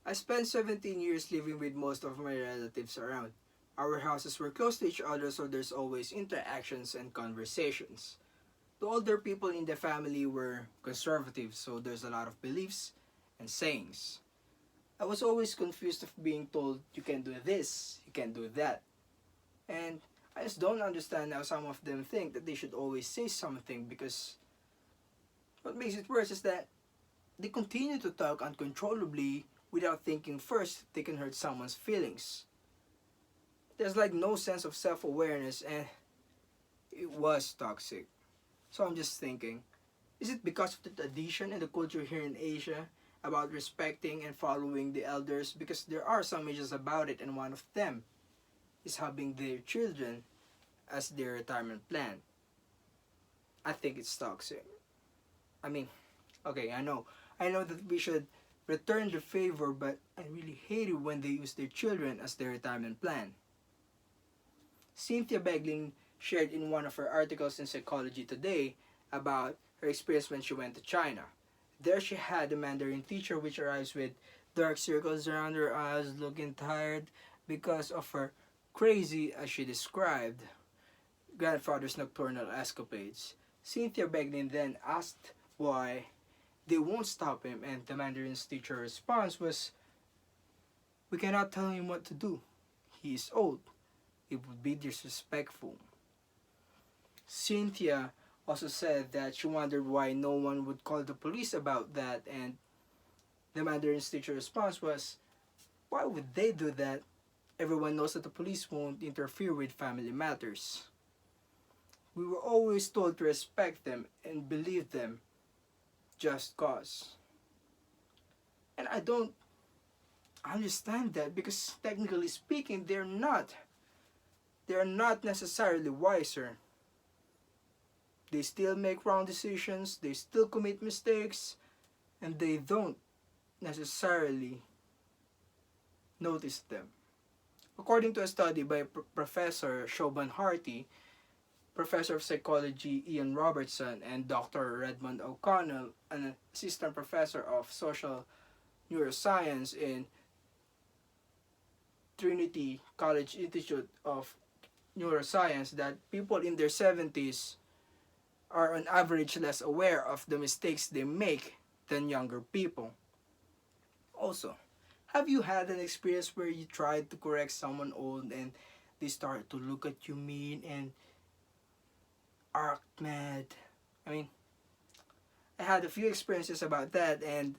I spent 17 years living with most of my relatives around. Our houses were close to each other, so there's always interactions and conversations. The older people in the family were conservative, so there's a lot of beliefs and sayings. I was always confused of being told you can do this, you can do that. And I just don't understand how some of them think that they should always say something, because what makes it worse is that they continue to talk uncontrollably without thinking first they can hurt someone's feelings. There's like no sense of self awareness, and it was toxic. So I'm just thinking, is it because of the tradition and the culture here in Asia about respecting and following the elders? Because there are some issues about it, and one of them is having their children as their retirement plan. I think it's toxic. I mean, okay, I know that we should return the favor, but I really hate it when they use their children as their retirement plan. Cynthia Beglin shared in one of her articles in Psychology Today about her experience when she went to China. There she had a Mandarin teacher which arrives with dark circles around her eyes, looking tired because of her crazy, as she described, grandfather's nocturnal escapades. Cynthia Beglin then asked why they won't stop him, and the Mandarin's teacher's response was, "We cannot tell him what to do. He is old. It would be disrespectful." Cynthia also said that she wondered why no one would call the police about that, and the Mandarin's teacher's response was, "Why would they do that? Everyone knows that the police won't interfere with family matters." We were always told to respect them and believe them just cause. And I don't understand that, because technically speaking, they're not. They're not necessarily wiser. They still make wrong decisions, they still commit mistakes, and they don't necessarily notice them. According to a study by Professor Shobhan Harty, Professor of Psychology Ian Robertson, and Dr. Redmond O'Connell, an assistant professor of social neuroscience in Trinity College Institute of Neuroscience, that people in their 70s are on average less aware of the mistakes they make than younger people. Also, have you had an experience where you tried to correct someone old and they started to look at you mean and act mad? I mean, I had a few experiences about that, and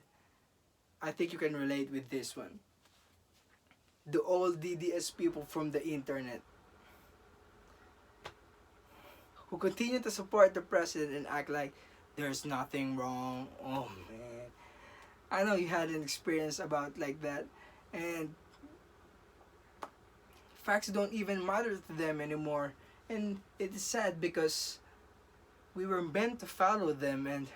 I think you can relate with this one. The old DDS people from the internet who continue to support the president and act like there's nothing wrong. Oh man. I know you had an experience about like that, and facts don't even matter to them anymore. And it is sad because we were meant to follow them, and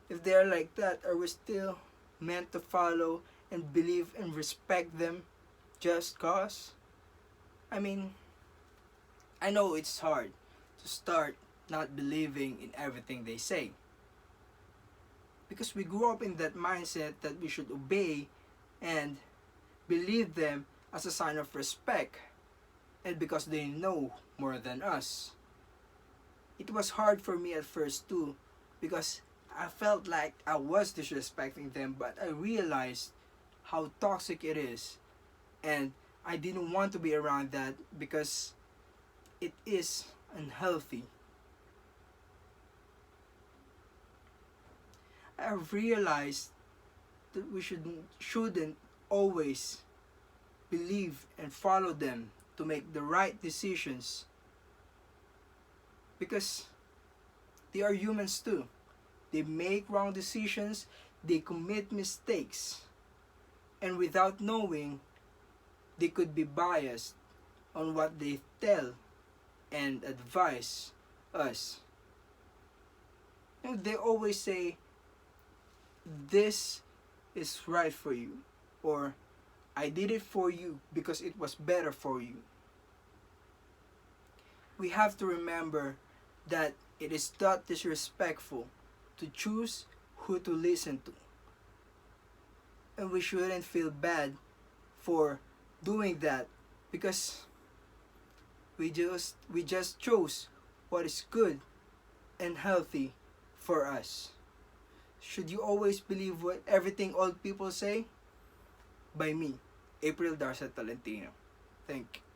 if they're like that, are we still meant to follow and believe and respect them just cause? I mean, I know it's hard to start not believing in everything they say, because we grew up in that mindset that we should obey and believe them as a sign of respect, and because they know more than us. It was hard for me at first too, because I felt like I was disrespecting them, but I realized how toxic it is, and I didn't want to be around that because it is unhealthy. I realized that we shouldn't always believe and follow them to make the right decisions, because they are humans too. They make wrong decisions, they commit mistakes, and without knowing, they could be biased on what they tell and advise us. And they always say, "This is right for you," or "I did it for you because it was better for you." We have to remember that it is not disrespectful to choose who to listen to. and we shouldn't feel bad for doing that, because we just chose what is good and healthy for us. Should you always believe what everything old people say? By me, April Darcy Tolentino. Thank you.